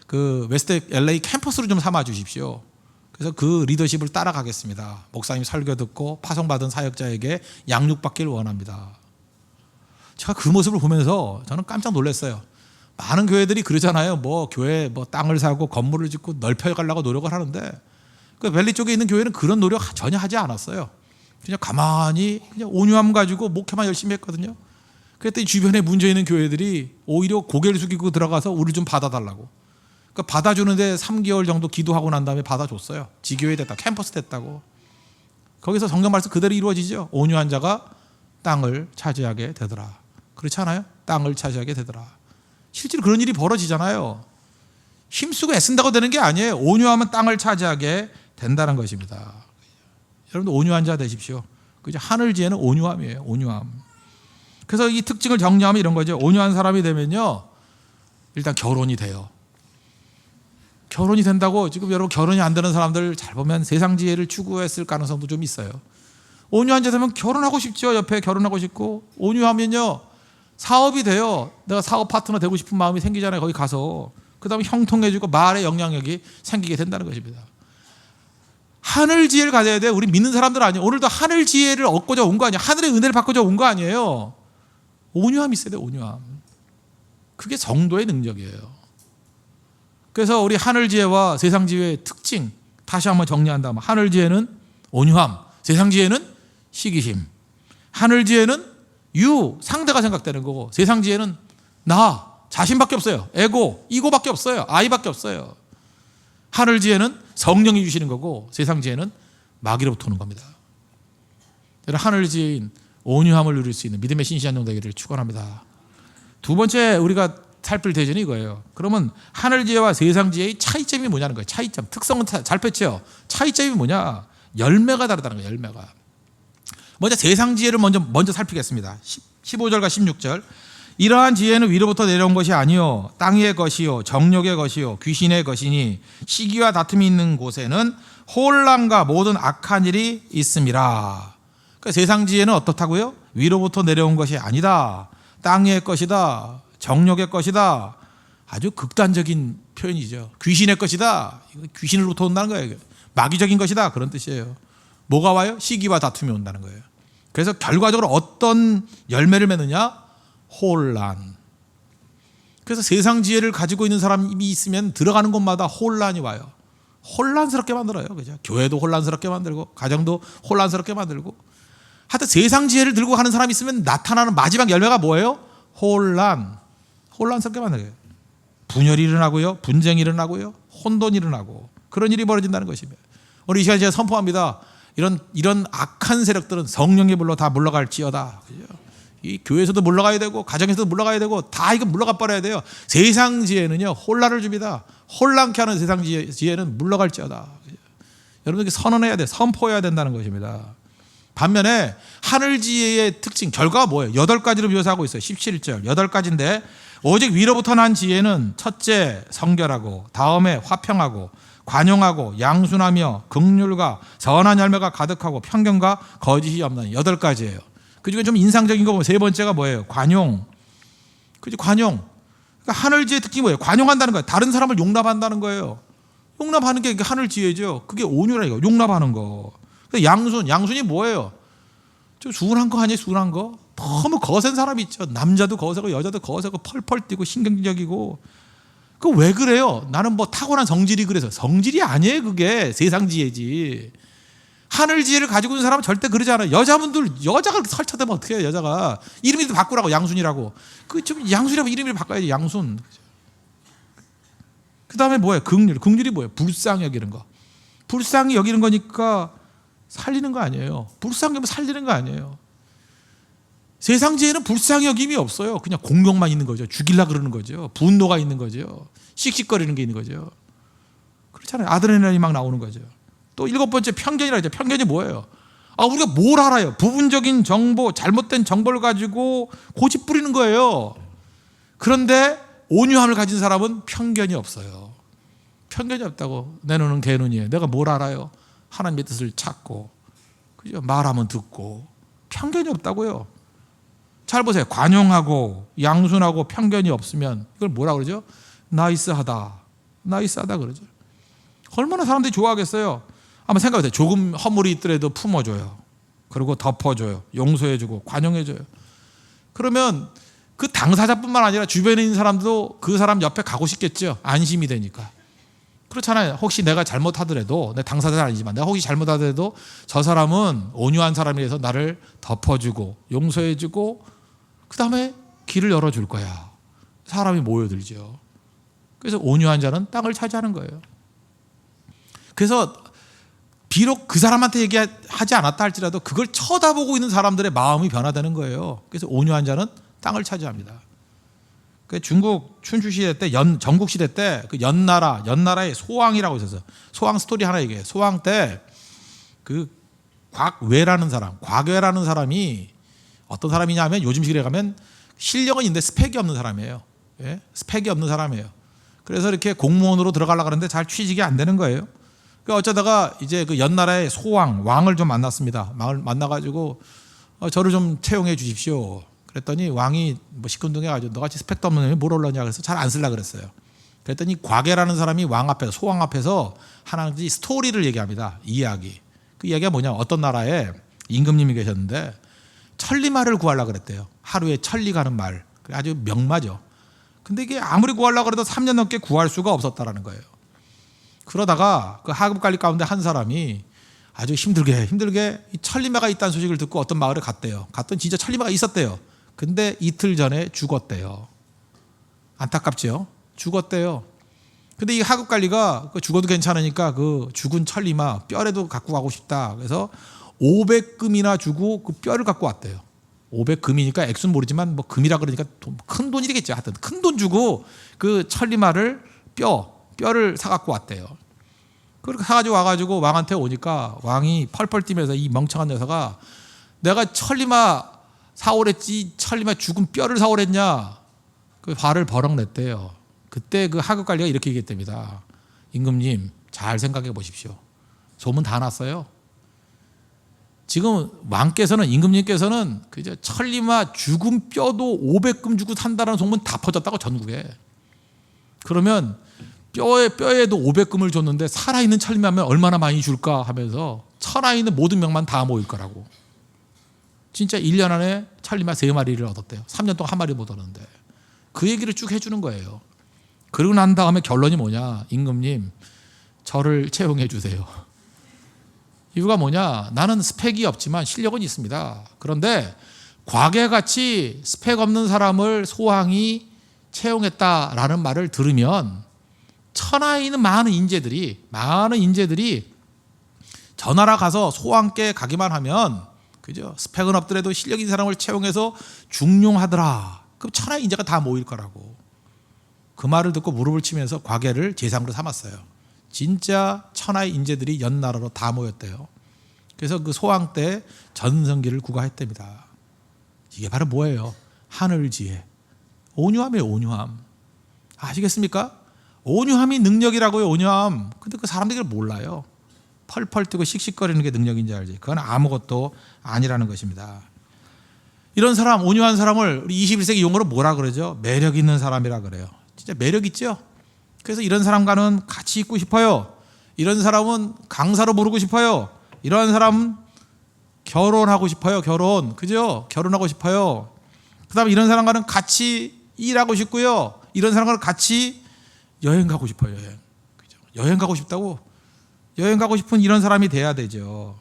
그 웨스트 LA 캠퍼스로 좀 삼아 주십시오. 그래서 그 리더십을 따라가겠습니다. 목사님 설교 듣고 파송받은 사역자에게 양육받기를 원합니다. 제가 그 모습을 보면서 저는 깜짝 놀랐어요. 많은 교회들이 그러잖아요. 뭐 교회 뭐 땅을 사고 건물을 짓고 넓혀가려고 노력을 하는데 그 밸리 쪽에 있는 교회는 그런 노력 전혀 하지 않았어요. 그냥 가만히 그냥 온유함 가지고 목회만 열심히 했거든요. 그랬더니 주변에 문제 있는 교회들이 오히려 고개를 숙이고 들어가서 우리 좀 받아달라고. 그러니까 받아주는데 3개월 정도 기도하고 난 다음에 받아줬어요. 지교회 됐다, 캠퍼스 됐다고. 거기서 성경 말씀 그대로 이루어지죠. 온유한 자가 땅을 차지하게 되더라. 그렇지 않아요? 땅을 차지하게 되더라. 실제로 그런 일이 벌어지잖아요. 힘쓰고 애쓴다고 되는 게 아니에요. 온유하면 땅을 차지하게 된다는 것입니다. 여러분들 온유한 자 되십시오. 그죠? 하늘지혜는 온유함이에요. 온유함. 그래서 이 특징을 정리하면 이런 거죠. 온유한 사람이 되면요, 일단 결혼이 돼요. 결혼이 된다고 지금 여러분 결혼이 안 되는 사람들 잘 보면 세상 지혜를 추구했을 가능성도 좀 있어요. 온유한 자 되면 결혼하고 싶죠. 옆에 결혼하고 싶고. 온유하면요 사업이 돼요. 내가 사업 파트너 되고 싶은 마음이 생기잖아요. 거기 가서. 그 다음에 형통해지고 말의 영향력이 생기게 된다는 것입니다. 하늘 지혜를 가져야 돼요. 우리 믿는 사람들 아니에요. 오늘도 하늘 지혜를 얻고자 온 거 아니에요. 하늘의 은혜를 받고자 온 거 아니에요. 온유함이 있어야 돼요. 온유함. 그게 성도의 능력이에요. 그래서 우리 하늘 지혜와 세상 지혜의 특징 다시 한번 정리한다면 하늘 지혜는 온유함, 세상 지혜는 시기심. 하늘 지혜는 유, 상대가 생각되는 거고 세상 지혜는 나, 자신밖에 없어요. 에고, 이고밖에 없어요. 아이밖에 없어요. 하늘 지혜는 성령이 주시는 거고 세상 지혜는 마귀로부터 오는 겁니다. 하늘 지혜인 온유함을 누릴 수 있는 믿음의 신실한 종 되기를 축원합니다. 두 번째 우리가 살필 대전이 이거예요. 그러면 하늘 지혜와 세상 지혜의 차이점이 뭐냐는 거예요. 차이점, 특성은 잘 뺐죠. 차이점이 뭐냐? 열매가 다르다는 거예요. 열매가. 먼저 세상 지혜를 먼저 살피겠습니다. 15절과 16절. 이러한 지혜는 위로부터 내려온 것이 아니요 땅의 것이요 정욕의 것이요 귀신의 것이니 시기와 다툼이 있는 곳에는 혼란과 모든 악한 일이 있음이라. 그러니까 세상 지혜는 어떻다고요? 위로부터 내려온 것이 아니다. 땅의 것이다. 정욕의 것이다. 아주 극단적인 표현이죠. 귀신의 것이다. 귀신으로부터 온다는 거예요. 마귀적인 것이다. 그런 뜻이에요. 뭐가 와요? 시기와 다툼이 온다는 거예요. 그래서 결과적으로 어떤 열매를 맺느냐? 혼란. 그래서 세상 지혜를 가지고 있는 사람이 있으면 들어가는 곳마다 혼란이 와요. 혼란스럽게 만들어요. 그죠? 교회도 혼란스럽게 만들고, 가정도 혼란스럽게 만들고. 하여튼 세상 지혜를 들고 가는 사람이 있으면 나타나는 마지막 열매가 뭐예요? 혼란. 혼란스럽게 만들어요. 분열이 일어나고요. 분쟁이 일어나고요. 혼돈이 일어나고. 그런 일이 벌어진다는 것입니다. 오늘 이 시간에 제가 선포합니다. 이런 악한 세력들은 성령의 불로 다 물러갈지어다. 그죠? 이 교회에서도 물러가야 되고 가정에서도 물러가야 되고 다 이거 물러가 버려야 돼요. 세상 지혜는요 혼란을 줍니다. 혼란케 하는 세상 지혜는 물러갈지어다. 여러분에게 선언해야 돼, 선포해야 된다는 것입니다. 반면에 하늘 지혜의 특징 결과가 뭐예요? 8가지로 묘사하고 있어요. 17절 8가지인데 오직 위로부터 난 지혜는 첫째 성결하고 다음에 화평하고 관용하고 양순하며 긍휼과 선한 열매가 가득하고 편견과 거짓이 없는 8가지예요. 그중에 좀 인상적인 거 보면 세 번째가 뭐예요? 관용. 그죠? 관용. 그러니까 하늘 지혜의 특징이 뭐예요? 관용한다는 거예요. 다른 사람을 용납한다는 거예요. 용납하는 게 하늘 지혜죠. 그게 온유라니까. 용납하는 거. 양순. 양순이 뭐예요? 좀 순한 거 아니에요? 순한 거? 너무 거센 사람이 있죠. 남자도 거세고 여자도 거세고 펄펄 뛰고 신경질적이고. 그 왜 그래요? 나는 뭐 타고난 성질이 그래서. 성질이 아니에요. 그게 세상 지혜지. 하늘 지혜를 가지고 있는 사람은 절대 그러지 않아요. 여자가 설쳐대면 어떻게 해요? 여자가 이름이도 바꾸라고. 양순이라고. 그 좀 양순이라고 이름을 바꿔야지. 양순. 그 다음에 뭐예요? 긍휼. 긍휼이 뭐예요? 불쌍히 여기는 거. 불쌍히 여기는 거니까 살리는 거 아니에요. 불쌍히 여기면 살리는 거 아니에요. 세상 지혜는 불쌍히 여김이 없어요. 그냥 공격만 있는 거죠. 죽이려고 그러는 거죠. 분노가 있는 거죠. 씩씩거리는 게 있는 거죠. 그렇잖아요. 아드레날린이 막 나오는 거죠. 또 7번째 편견이라 하죠. 편견이 뭐예요? 우리가 뭘 알아요? 부분적인 정보, 잘못된 정보를 가지고 고집 부리는 거예요. 그런데 온유함을 가진 사람은 편견이 없어요. 편견이 없다고. 내 눈은 개 눈이에요. 내가 뭘 알아요? 하나님의 뜻을 찾고, 그죠? 말하면 듣고. 편견이 없다고요. 잘 보세요. 관용하고 양순하고 편견이 없으면 이걸 뭐라 그러죠? 나이스하다. 나이스하다 그러죠. 얼마나 사람들이 좋아하겠어요? 한번 생각해보세요. 조금 허물이 있더라도 품어줘요. 그리고 덮어줘요. 용서해주고 관용해줘요. 그러면 그 당사자뿐만 아니라 주변에 있는 사람도 그 사람 옆에 가고 싶겠죠. 안심이 되니까. 그렇잖아요. 혹시 내가 잘못하더라도, 내 당사자는 아니지만 내가 혹시 잘못하더라도 저 사람은 온유한 사람이라서 나를 덮어주고 용서해주고 그 다음에 길을 열어줄 거야. 사람이 모여들죠. 그래서 온유한 자는 땅을 차지하는 거예요. 그래서 비록 그 사람한테 얘기하지 않았다 할지라도 그걸 쳐다보고 있는 사람들의 마음이 변화되는 거예요. 그래서 온유한 자는 땅을 차지합니다. 중국 춘추시대 때 전국시대 때 그 연나라의 소왕이라고 있었어요. 소왕 스토리 하나 얘기해요. 소왕 때 그 곽외라는 사람이 어떤 사람이냐면 요즘 시대에 가면 실력은 있는데 스펙이 없는 사람이에요. 예? 스펙이 없는 사람이에요. 그래서 이렇게 공무원으로 들어가려고 하는데 잘 취직이 안 되는 거예요. 어쩌다가 이제 그 연나라의 왕을 좀 만났습니다. 왕을 만나가지고 저를 좀 채용해 주십시오. 그랬더니 왕이 뭐 시큰둥해가지고 너같이 스펙도 없는 놈이 뭘 올랐냐 그래서 잘 안 쓰려고 그랬어요. 그랬더니 과계라는 사람이 왕 앞에서, 소왕 앞에서 하나의 스토리를 얘기합니다. 이야기. 그 이야기가 뭐냐, 어떤 나라에 임금님이 계셨는데 천리말을 구하려고 그랬대요. 하루에 천리 가는 말. 아주 명마죠. 근데 이게 아무리 구하려고 해도 3년 넘게 구할 수가 없었다라는 거예요. 그러다가 그 하급관리 가운데 한 사람이 아주 힘들게 이 천리마가 있다는 소식을 듣고 어떤 마을에 갔대요. 갔더니 진짜 천리마가 있었대요. 근데 이틀 전에 죽었대요. 안타깝죠? 죽었대요. 근데 이 하급관리가 죽어도 괜찮으니까 그 죽은 천리마 뼈라도 갖고 가고 싶다. 그래서 500금이나 주고 그 뼈를 갖고 왔대요. 500금이니까 액수는 모르지만 뭐 금이라 그러니까 큰 돈이 되겠죠. 하여튼 큰 돈 주고 그 천리마를 뼈를 사갖고 왔대요. 그렇게 사가지고 와가지고 왕한테 오니까 왕이 펄펄 뛰면서 이 멍청한 녀석아, 내가 천리마 사오랬지 천리마 죽은 뼈를 사오랬냐, 그 발을 버럭 냈대요. 그때 그 하급관리가 이렇게 얘기했답니다. 임금님 잘 생각해 보십시오. 소문 다 났어요. 지금 왕께서는, 임금님께서는 그저 천리마 죽은 뼈도 500금 주고 산다는 소문 다 퍼졌다고 전국에. 그러면 뼈에도 500금을 줬는데 살아있는 찰미하면 얼마나 많이 줄까 하면서 천하에 있는 모든 명만 다 모일 거라고. 진짜 1년 안에 찰리마 3마리를 얻었대요. 3년 동안 한 마리 못 얻었는데. 그 얘기를 쭉 해주는 거예요. 그러고 난 다음에 결론이 뭐냐. 임금님, 저를 채용해 주세요. 이유가 뭐냐. 나는 스펙이 없지만 실력은 있습니다. 그런데 과거같이 스펙 없는 사람을 소왕이 채용했다라는 말을 들으면 천하에 있는 많은 인재들이 저 나라 가서 소왕께 가기만 하면, 그죠? 스펙은 없더라도 실력 있는 사람을 채용해서 중용하더라. 그럼 천하의 인재가 다 모일 거라고. 그 말을 듣고 무릎을 치면서 과거를 제상으로 삼았어요. 진짜 천하의 인재들이 연나라로 다 모였대요. 그래서 그 소왕 때 전성기를 구가했답니다. 이게 바로 뭐예요? 하늘지혜. 온유함이에요, 온유함. 아시겠습니까? 온유함이 능력이라고요, 온유함. 근데 그 사람들이 몰라요. 펄펄 뛰고 씩씩거리는 게 능력인지 알지. 그건 아무것도 아니라는 것입니다. 이런 사람, 온유한 사람을 우리 21세기 용어로 뭐라 그러죠? 매력 있는 사람이라 그래요. 진짜 매력 있죠? 그래서 이런 사람과는 같이 있고 싶어요. 이런 사람은 강사로 부르고 싶어요. 이런 사람은 결혼하고 싶어요. 결혼. 그죠? 결혼하고 싶어요. 그 다음에 이런 사람과는 같이 일하고 싶고요. 이런 사람과는 같이 여행 가고 싶어요. 여행. 그죠? 여행 가고 싶다고? 여행 가고 싶은 이런 사람이 돼야 되죠.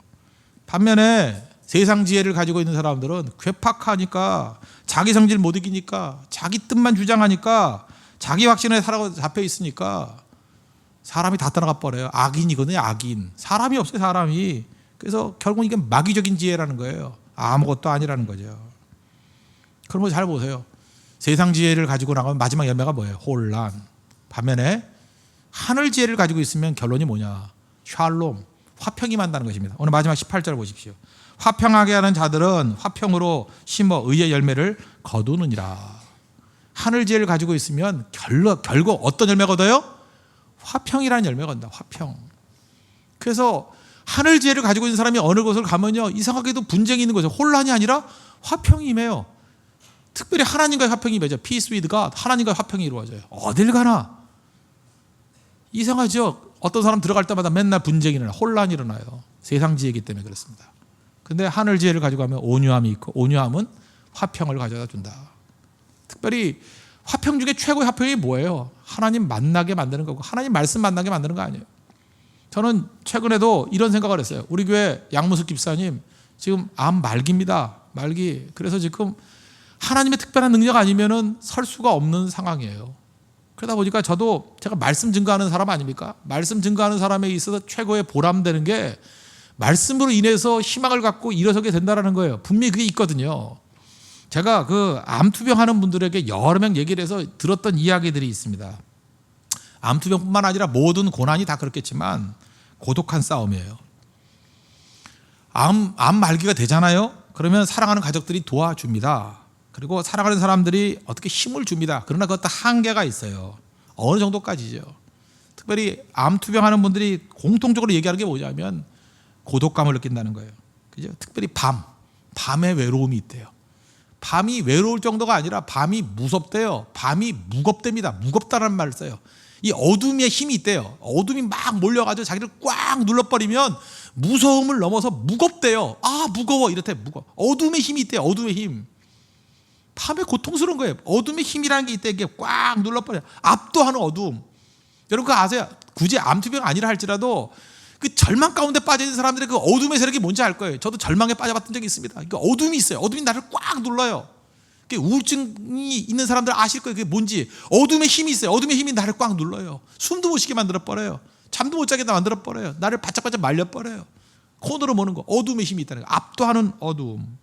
반면에 세상 지혜를 가지고 있는 사람들은 괴팍하니까, 자기 성질 못 이기니까, 자기 뜻만 주장하니까, 자기 확신에 살아 잡혀 있으니까 사람이 다 떠나가 버려요. 악인이거든요, 악인. 사람이 없어요, 사람이. 그래서 결국 이게 마귀적인 지혜라는 거예요. 아무것도 아니라는 거죠. 그럼 잘 보세요. 세상 지혜를 가지고 나가면 마지막 열매가 뭐예요? 혼란. 반면에 하늘 지혜를 가지고 있으면 결론이 뭐냐? 샬롬, 화평이 만다는 것입니다. 오늘 마지막 18절 보십시오. 화평하게 하는 자들은 화평으로 심어 의의 열매를 거두느니라. 하늘 지혜를 가지고 있으면 결국 어떤 열매가 얻어요? 화평이라는 열매가 얻는다. 화평. 그래서 하늘 지혜를 가지고 있는 사람이 어느 곳을 가면요, 이상하게도 분쟁이 있는 거죠. 혼란이 아니라 화평이 임해요. 특별히 하나님과의 화평이 맺어요. Peace with God. 하나님과의 화평이 이루어져요. 어딜 가나 이상하죠. 어떤 사람 들어갈 때마다 맨날 분쟁이 일어나요. 혼란이 일어나요. 세상 지혜이기 때문에 그렇습니다. 근데 하늘 지혜를 가지고 가면 온유함이 있고, 온유함은 화평을 가져다 준다. 특별히 화평 중에 최고의 화평이 뭐예요? 하나님 만나게 만드는 거고, 하나님 말씀 만나게 만드는 거 아니에요. 저는 최근에도 이런 생각을 했어요. 우리 교회 양무숙 집사님 지금 암 말기입니다. 말기. 그래서 지금 하나님의 특별한 능력 아니면은 설 수가 없는 상황이에요. 그러다 보니까 저도, 제가 말씀 증거하는 사람 아닙니까? 말씀 증거하는 사람에 있어서 최고의 보람되는 게 말씀으로 인해서 희망을 갖고 일어서게 된다는 거예요. 분명히 그게 있거든요. 제가 그 암투병하는 분들에게 여러 명 얘기를 해서 들었던 이야기들이 있습니다. 암투병뿐만 아니라 모든 고난이 다 그렇겠지만 고독한 싸움이에요. 암 말기가 되잖아요. 그러면 사랑하는 가족들이 도와줍니다. 그리고 사랑하는 사람들이 어떻게 힘을 줍니다. 그러나 그것도 한계가 있어요. 어느 정도까지죠. 특별히 암투병하는 분들이 공통적으로 얘기하는 게 뭐냐면 고독감을 느낀다는 거예요. 그죠? 특별히 밤에 외로움이 있대요. 밤이 외로울 정도가 아니라 밤이 무섭대요. 밤이 무겁답니다. 무겁다는 말을 써요. 이 어둠의 힘이 있대요. 어둠이 막 몰려가지고 자기를 꽉 눌러버리면 무서움을 넘어서 무겁대요. 아, 무거워. 이렇대. 무거워. 어둠의 힘이 있대요. 어둠의 힘. 밤에 고통스러운 거예요. 어둠의 힘이라는 게 있대. 이게 꽉 눌러버려요. 압도하는 어둠. 여러분 그거 아세요? 굳이 암투병 아니라 할지라도 그 절망 가운데 빠져있는 사람들의 그 어둠의 세력이 뭔지 알 거예요. 저도 절망에 빠져봤던 적이 있습니다. 그러니까 어둠이 있어요. 어둠이 나를 꽉 눌러요. 우울증이 있는 사람들 아실 거예요. 그게 뭔지. 어둠의 힘이 있어요. 어둠의 힘이 나를 꽉 눌러요. 숨도 못 쉬게 만들어버려요. 잠도 못 자게 만들어버려요. 나를 바짝바짝 말려버려요. 코너로 모는 거. 어둠의 힘이 있다는 거예요. 압도하는 어둠.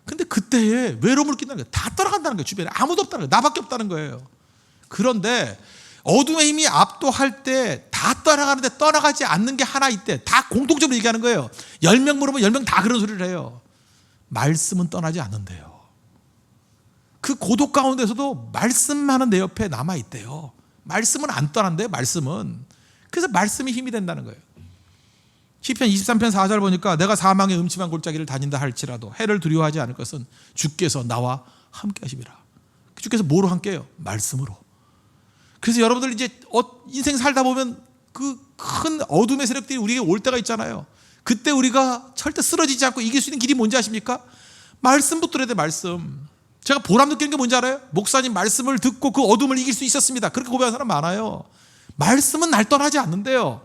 근데 그때에 외로움을 느낀다는 거예요. 다 떠나간다는 거예요. 주변에 아무도 없다는 거예요. 나밖에 없다는 거예요. 그런데 어둠의 힘이 압도할 때 다 떠나가는데 떠나가지 않는 게 하나 있대. 다 공통적으로 얘기하는 거예요. 10명 물으면 10명 다 그런 소리를 해요. 말씀은 떠나지 않는데요. 그 고독 가운데서도 말씀만은 내 옆에 남아있대요. 말씀은 안 떠난대요. 말씀은. 그래서 말씀이 힘이 된다는 거예요. 시편 23편 4절 보니까 내가 사망의 음침한 골짜기를 다닌다 할지라도 해를 두려워하지 않을 것은 주께서 나와 함께 하심이라. 주께서 뭐로 함께해요? 말씀으로. 그래서 여러분들 이제 인생 살다 보면 그 큰 어둠의 세력들이 우리에게 올 때가 있잖아요. 그때 우리가 절대 쓰러지지 않고 이길 수 있는 길이 뭔지 아십니까? 말씀 붙들어야 돼, 말씀. 제가 보람 느끼는 게 뭔지 알아요? 목사님 말씀을 듣고 그 어둠을 이길 수 있었습니다. 그렇게 고백하는 사람 많아요. 말씀은 날 떠나지 않는데요.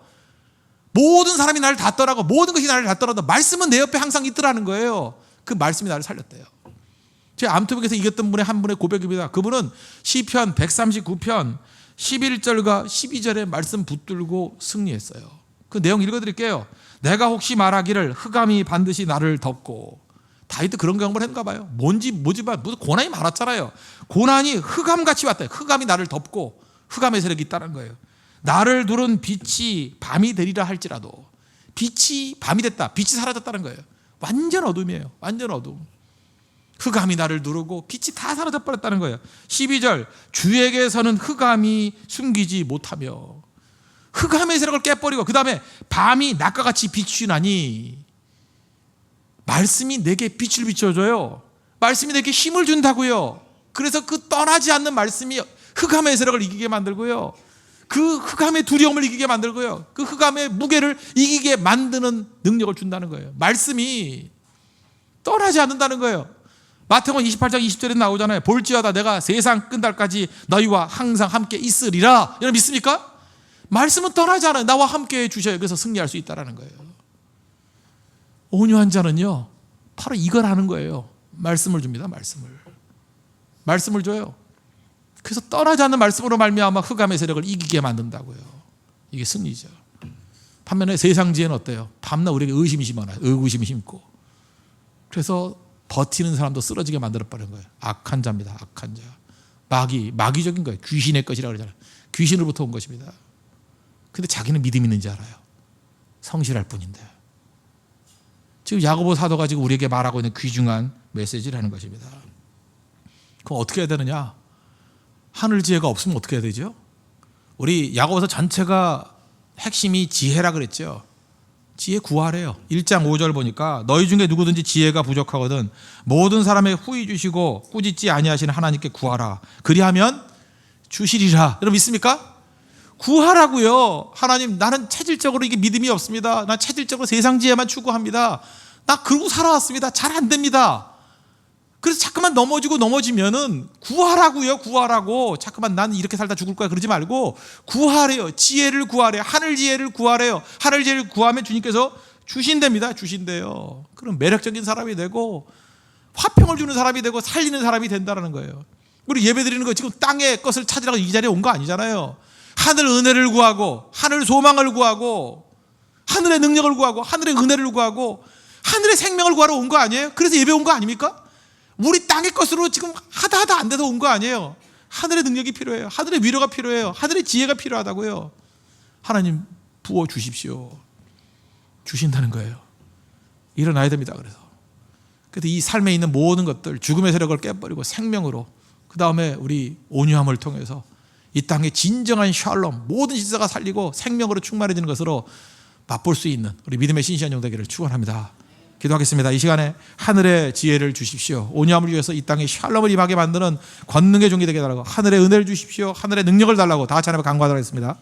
모든 사람이 나를 다 떠나고 모든 것이 나를 다 떠나도 말씀은 내 옆에 항상 있더라는 거예요. 그 말씀이 나를 살렸대요. 제 암투벽에서 이겼던 분의 한 분의 고백입니다. 그분은 시편 139편 11절과 12절에 말씀 붙들고 승리했어요. 그 내용 읽어드릴게요. 내가 혹시 말하기를 흑암이 반드시 나를 덮고, 다윗도 그런 경험을 했는가 봐요. 무슨 고난이 많았잖아요. 고난이 흑암같이 왔대요. 흑암이 나를 덮고, 흑암의 세력이 있다는 거예요. 나를 두른 빛이 밤이 되리라 할지라도, 빛이 밤이 됐다, 빛이 사라졌다는 거예요. 완전 어둠이에요. 완전 어둠. 흑암이 나를 누르고 빛이 다 사라져버렸다는 거예요. 12절, 주에게서는 흑암이 숨기지 못하며, 흑암의 세력을 깨버리고 그 다음에 밤이 낮과 같이 비추나니, 말씀이 내게 빛을 비춰줘요. 말씀이 내게 힘을 준다고요. 그래서 그 떠나지 않는 말씀이 흑암의 세력을 이기게 만들고요, 그 흑암의 두려움을 이기게 만들고요, 그 흑암의 무게를 이기게 만드는 능력을 준다는 거예요. 말씀이 떠나지 않는다는 거예요. 마태복음 28장 20절에 나오잖아요. 볼지어다 내가 세상 끝날까지 너희와 항상 함께 있으리라. 여러분 믿습니까? 말씀은 떠나지 않아요. 나와 함께 해주셔요. 그래서 승리할 수 있다는 거예요. 온유한 자는요, 바로 이걸 하는 거예요. 말씀을 줍니다. 말씀을 줘요. 그래서 떠나지 않는 말씀으로 말미암아 흑암의 세력을 이기게 만든다고요. 이게 승리죠. 반면에 세상 지혜는 어때요? 밤낮 우리에게 의구심이 심고, 그래서 버티는 사람도 쓰러지게 만들어버리는 거예요. 악한 자입니다. 악한 자. 마귀적인 거예요. 귀신의 것이라고 그러잖아요. 귀신으로부터 온 것입니다. 근데 자기는 믿음 있는지 알아요. 성실할 뿐인데. 지금 야고보 사도가 지금 우리에게 말하고 있는 귀중한 메시지를 하는 것입니다. 그럼 어떻게 해야 되느냐? 하늘 지혜가 없으면 어떻게 해야 되죠? 우리 야고보서 전체가 핵심이 지혜라 그랬죠. 지혜 구하래요. 1장 5절 보니까 너희 중에 누구든지 지혜가 부족하거든 모든 사람의 후히 주시고 꾸짖지 아니하시는 하나님께 구하라. 그리하면 주시리라. 여러분 믿습니까? 구하라고요. 하나님, 나는 체질적으로 이게 믿음이 없습니다. 난 체질적으로 세상 지혜만 추구합니다. 나 그러고 살아왔습니다. 잘 안 됩니다. 그래서 자꾸만 넘어지면은 구하라고요. 구하라고. 자꾸만 나는 이렇게 살다 죽을 거야 그러지 말고 구하래요. 지혜를 구하래요. 하늘 지혜를 구하래요. 하늘 지혜를 구하면 주님께서 주신답니다. 주신대요. 그럼 매력적인 사람이 되고 화평을 주는 사람이 되고 살리는 사람이 된다는 거예요. 우리 예배 드리는 거 지금 땅의 것을 찾으라고 이 자리에 온 거 아니잖아요. 하늘 은혜를 구하고 하늘 소망을 구하고 하늘의 능력을 구하고 하늘의 은혜를 구하고 하늘의 생명을 구하러 온 거 아니에요? 그래서 예배 온 거 아닙니까? 우리 땅의 것으로 지금 하다 안 돼서 온 거 아니에요. 하늘의 능력이 필요해요. 하늘의 위로가 필요해요. 하늘의 지혜가 필요하다고요. 하나님 부어 주십시오. 주신다는 거예요. 일어나야 됩니다. 그래서 이 삶에 있는 모든 것들, 죽음의 세력을 깨버리고 생명으로, 그 다음에 우리 온유함을 통해서 이 땅의 진정한 샬롬, 모든 질서가 살리고 생명으로 충만해지는 것으로 맛볼 수 있는 우리 믿음의 신실한 종 되기를 축원합니다. 기도하겠습니다. 이 시간에 하늘의 지혜를 주십시오. 온유함을 위해서 이 땅에 샬롬을 임하게 만드는 권능의 종이 되게 달라고, 하늘의 은혜를 주십시오. 하늘의 능력을 달라고 다 같이 하나님 간구하도록 하겠습니다.